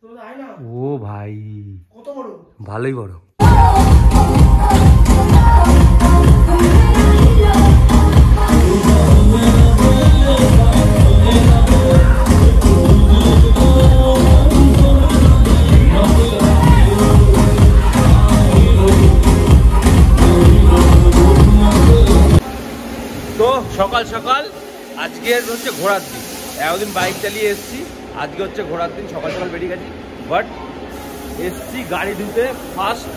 ও ভাই ভালোই বড়। তো সকাল সকাল আজকে হচ্ছে ঘোরার দিন, এতদিন বাইক চালিয়ে এসছি, আজকে হচ্ছে ঘোরার দিন। সকাল সকাল বেরিয়ে গেছি, বাট এসছি গাড়ি ধুতে ফার্স্ট,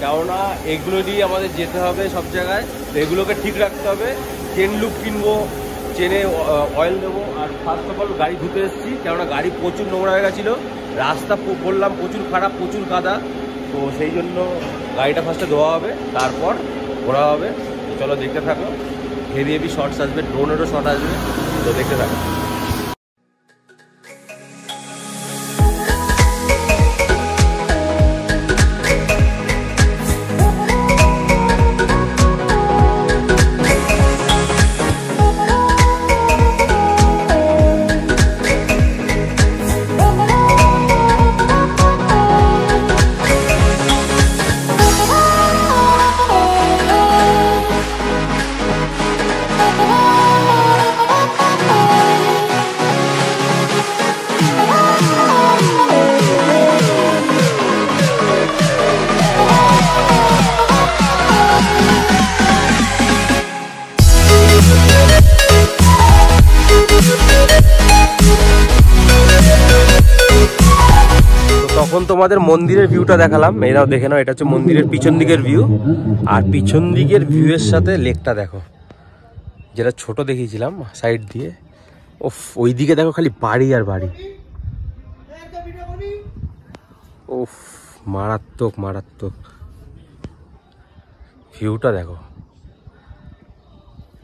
কেননা এগুলো নিয়ে আমাদের যেতে হবে সব জায়গায়, তো এগুলোকে ঠিক রাখতে হবে। চেন লুপ কিনবো, চেনে অয়েল দেবো, আর ফার্স্ট অফ অল গাড়ি ধুতে এসছি, কেননা গাড়ি প্রচুর নোংরা হয়ে গেছিলো, রাস্তা বললাম প্রচুর খারাপ, প্রচুর কাদা, তো সেই জন্য গাড়িটা ফার্স্টে ধোয়া হবে, তারপর ঘোরা হবে। তো চলো দেখতে থাকো, হেভি হেভি শর্টস আসবে, ড্রোনেরও শট আসবে, তো দেখতে থাকো। তখন তোমাদের মন্দিরের ভিউটা দেখালাম, এরাও দেখে নাও, এটা হচ্ছে মন্দিরের পিছন দিকের ভিউ, আর পিছন দিকের ভিউয়ের সাথে লেকটা দেখো, যেটা ছোট দেখিয়েছিলাম সাইড দিয়ে। ওফ, ওই দিকে দেখো খালি বাড়ি আর বাড়ি। ওফ, মারাত্মক মারাত্মক ভিউটা দেখো।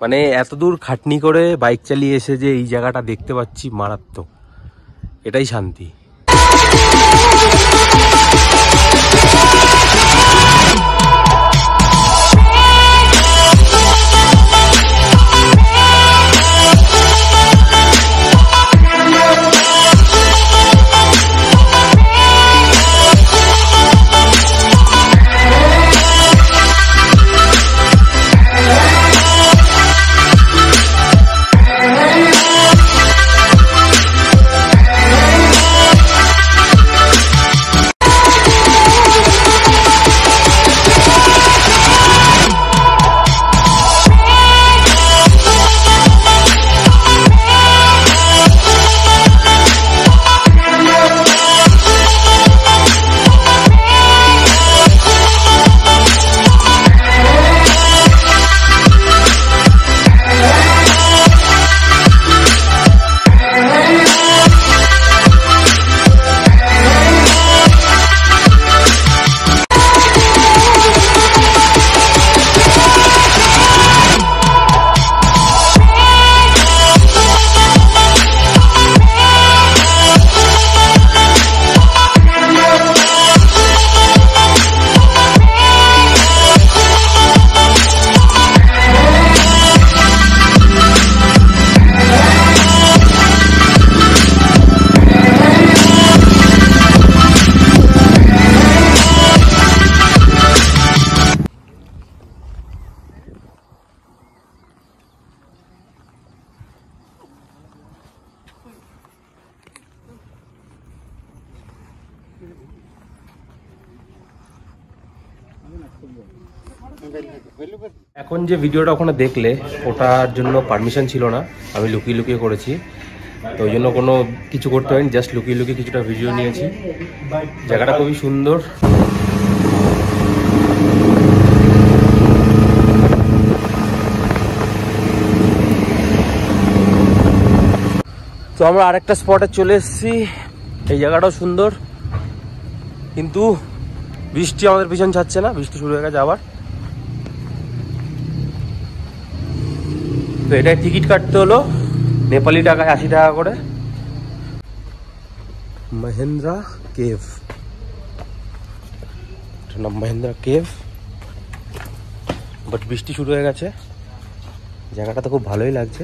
মানে এত দূর খাটনি করে বাইক চালিয়ে এসে যে এই জায়গাটা দেখতে পাচ্ছি, মারাত্মক, এটাই শান্তি। এখন যে ভিডিওটা ওখানে দেখলে, ওটার জন্য পারমিশন ছিল না, আমি লুকিয়ে লুকিয়ে করেছি, তো ওই জন্য কোনো কিছু করতে হয়নি, জাস্ট লুকিয়ে লুকিয়ে কিছুটা ভিডিও নিয়েছি। জায়গাটা খুবই সুন্দর। তো আমরা আরেকটা স্পটে চলে এসেছি, এই জায়গাটাও সুন্দর, কিন্তু বৃষ্টি আমাদের পিছন ছাড়ছে না, বৃষ্টি শুরু হয়ে গেছে আবার। তো এটাই টিকিট কাটতে হলো নেপালি টাকায় 80 টাকা করে। মহেন্দ্রা কেভ, নাম মহেন্দ্রা কেভ, বাট বৃষ্টি শুরু হয়ে গেছে। জায়গাটা তো খুব ভালোই লাগছে,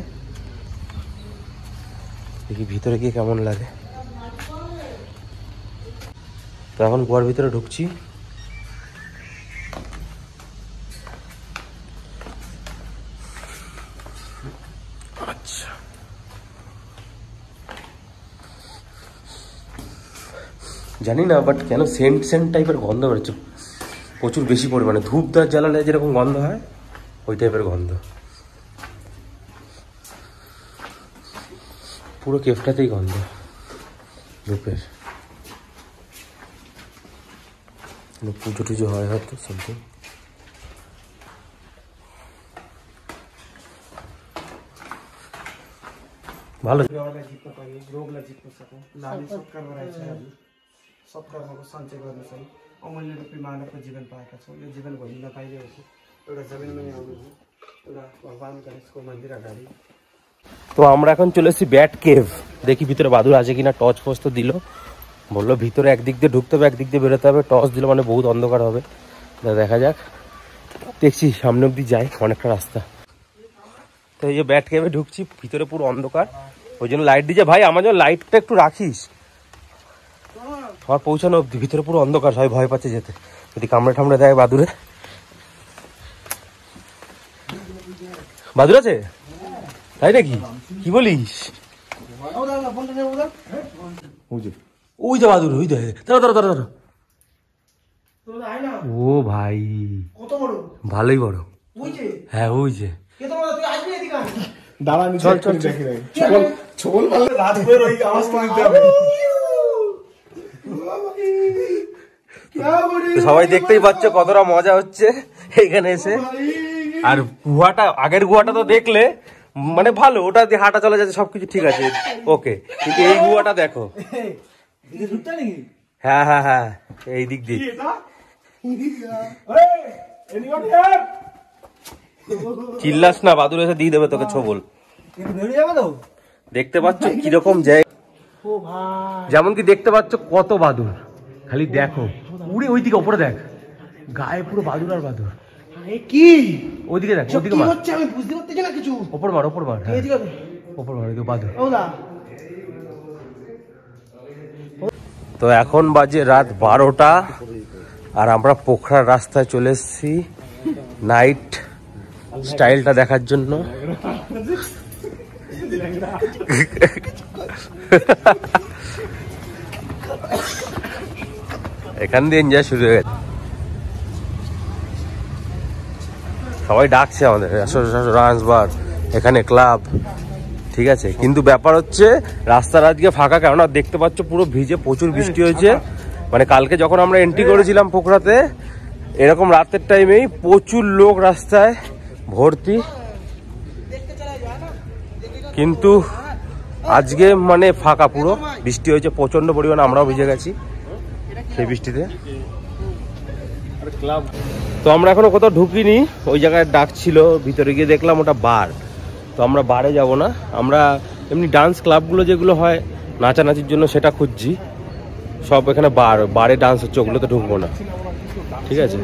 দেখি ভিতরে গিয়ে কেমন লাগে। তো এখন গুহার ভিতরে ঢুকছি। আচ্ছা, জানি না বাট কেন সেন্ট সেন্ট টাইপের গন্ধ বেরোচ্ছে প্রচুর বেশি পরিমাণে। ধূপ দাঁত জ্বালালে যেরকম গন্ধ হয় ওই টাইপের গন্ধ। পুরো কেফটাতেই গন্ধ ধূপের। পুজো টুজো হয় হয়তো সামথিং। ভালো ग्रहलाई जित्न पाइने, रोगलाई जित्न सकौँ, नानी सत्कार गराएको छ हामी। सत्कर्मको सञ्चय गर्न चाहिँ अमूल्य रूपी मानवको जीवन पाएका छौँ। यो जीवन भोलि नपाइने हो कि एउटा जमिनमा आउनु हो, एउटा भगवान गणेशको मन्दिर अगाडि। তো আমরা এখন চলে এসেছি ব্যাট কেভ। দেখি ভিতরে বাদুর আছে কিনা। টর্চ ফর্চ তো দিল, বললো ভিতরে একদিক দিয়ে ঢুকতে হবে একদিক দিয়ে বেরোতে হবে। টর্চ দিল মানে বহুত অন্ধকার হবে। দেখা যাক, দেখছি সামনে অব্দি যাই, অনেকটা রাস্তা। তো এই যে ব্যাট কেভে ঢুকছি, ভিতরে পুরো অন্ধকার, ওই জন্য লাইট দিয়েছে। ভাই আমার জন্য লাইটটা একটু রাখিস, আমার পৌঁছানো অব্দি। ভিতরে পুরো অন্ধকার, সবাই ভয় পাচ্ছে যেতে, যদি কামড়ে ঠামড়ে দেয় বাদুরে। বাদুর আছে তাই নাকি, কি বলিস? ওই যে বাদুর, ওই দাঁড়া দাঁড়া দাঁড়া দাঁড়া। ও ভাই ভালোই বড়। হ্যাঁ ওই যে চল চল সবাই দেখতেই পাচ্ছ কতটা মজা হচ্ছে এখানে এসে। আর গুহাটা, আগের গুহাটা তো দেখলে মানে ভালো, ওটা দিয়ে হাঁটা চলা যাচ্ছে, সবকিছু ঠিক আছে ওকে, কিন্তু এই গুহাটা দেখো। হ্যাঁ হ্যাঁ হ্যাঁ, এই দিক দিয়ে চিল্লাস না, বাদুর এসে দিয়ে দেবে তোকে ছোবল। দেখতে পাচ্ছ কিরকম জায়গা, যেমন কি দেখতে পাচ্ছ কত বাদুর, খালি দেখো উড়ে ওইদিকে ওপরে দেখ, গায়ে পুরো বাদুর আর বাদুর। কি ওইদিকে দেখ, ওইদিকে মার, আমি বুঝতে পারতেছি না কিছু। ওপর মার, ওপর মার, ওপর মার, ওইদিকে বাদুর। তো এখন বাজে রাত 12টা আর আমরা পোখরার রাস্তায় চলে এসেছি নাইট স্টাইলটা দেখার জন্য। এখান দিয়ে এনজয় শুরু হয়ে গেছে, সবাই ডাকছে আমাদের ডান্স বার, এখানে ক্লাব, ঠিক আছে। কিন্তু ব্যাপার হচ্ছে রাস্তার আজকে ফাঁকা, কেননা দেখতে পাচ্ছ পুরো ভিজে, প্রচুর বৃষ্টি হয়েছে। মানে কালকে যখন আমরা এন্ট্রি করেছিলাম পোখরাতে, এরকম রাতের টাইমেই প্রচুর লোক রাস্তায় ভর্তি, কিন্তু আজকে মানে ফাঁকা পুরো। বৃষ্টি হয়েছে প্রচন্ড পরিমাণে, আমরাও ভিজে গেছি সেই বৃষ্টিতে। তো আমরা এখনো কোথাও ঢুকিনি, ওই জায়গায় ডাক ছিল, ভিতরে গিয়ে দেখলাম ওটা বার। তো আমরা বারে যাব না, আমরা এমনি ডান্স ক্লাবগুলো যেগুলো হয় নাচানাচির জন্য সেটা খুঁজছি। সব এখানে বারে ডান্স হচ্ছে, ওগুলোতে ঢুকবো না, ঠিক আছে।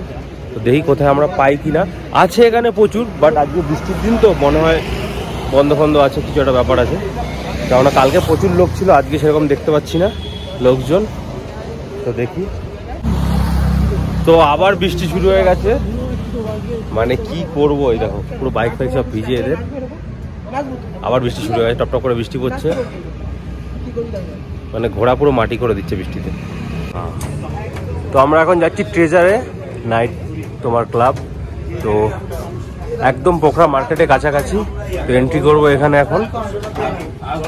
তো দেখি কোথায় আমরা পাই কিনা। আছে এখানে প্রচুর, বাট আজকে বৃষ্টির দিন তো মনে হয় বন্ধ ফন্ধ আছে, কিছু একটা ব্যাপার আছে। কেননা কালকে প্রচুর লোক ছিল, আজকে সেরকম দেখতে পাচ্ছি না লোকজন। তো দেখি, তো আবার বৃষ্টি শুরু হয়ে গেছে, মানে কি করবো। এই দেখো পুরো বাইক ফাইক সব ভিজে এদের, আবার বৃষ্টি শুরু হয়ে গেছে, টপ টপ করে বৃষ্টি পড়ছে, মানে ঘোড়া পুরো মাটি করে দিচ্ছে বৃষ্টিতে। তো আমরা এখন যাচ্ছি ট্রেজারে নাইট তোমার ক্লাব। তো একদম পোখরা মার্কেটের কাছাকাছি। তো এন্ট্রি করবো এখানে এখন,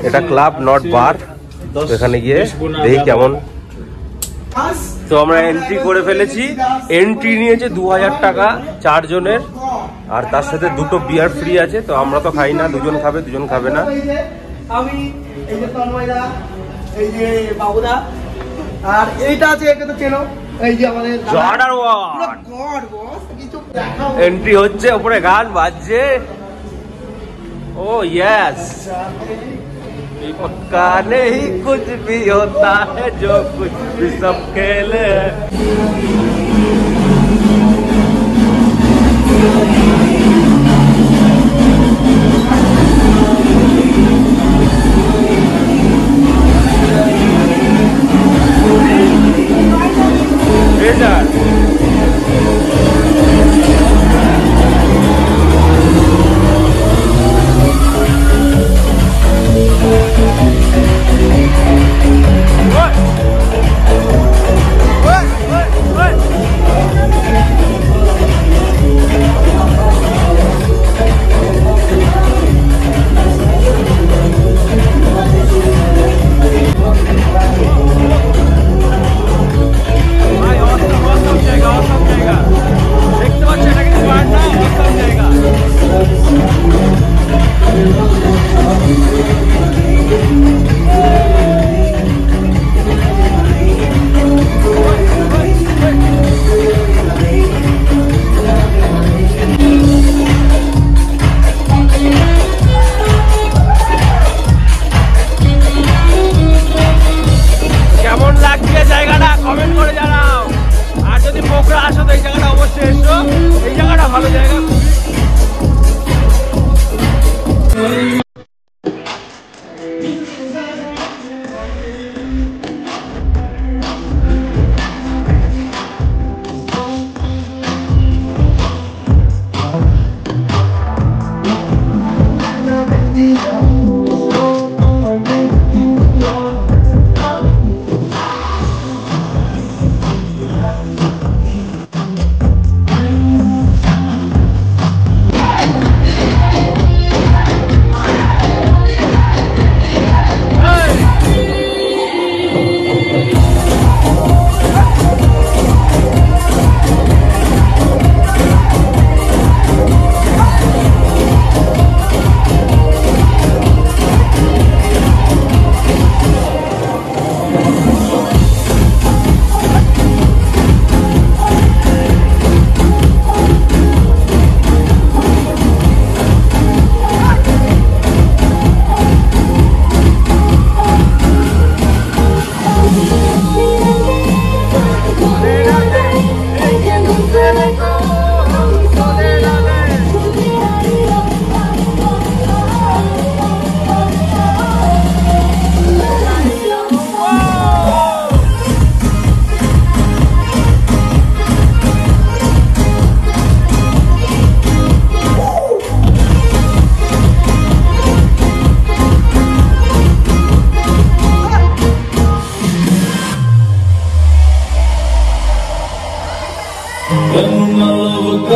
এটা ক্লাব নট বার। তো এখানে গিয়ে দেখি কেমন। তো আমরা এন্ট্রি করে ফেলেছি, এন্ট্রি নিয়েছে 2000 টাকা 4 জনের, আর তার সাথে 2টো বিয়ার ফ্রি আছে। তো আমরা তো খাই না, 2 জন খাবে 2 জন খাবে না। আমি এই যে তন্ময়দা, এই যে বাবুদা, আর এইটা আছে, একে তো চেনো, এই যে আমাদের এন্ট্রি হচ্ছে, উপরে গান বাজছে। ও ইয়েস, पक्का नहीं कुछ भी होता है जो कुछ भी सब खेले।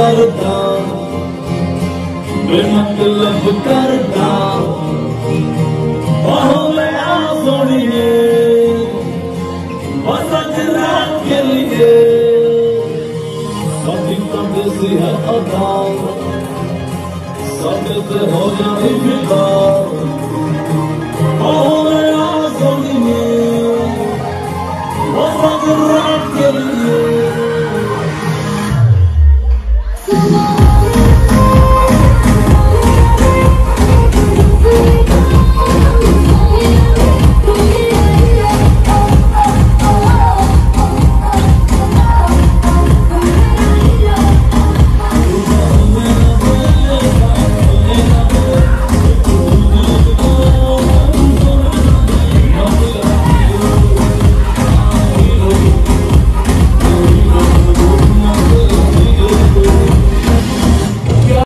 करता बेमतलब करता बाहों में आ सोनिए बस आज रात के लिए सभी परदेसी है अदा सब से हो जाए फिदा बाहों में आ सोनिए बस आज रात के लिए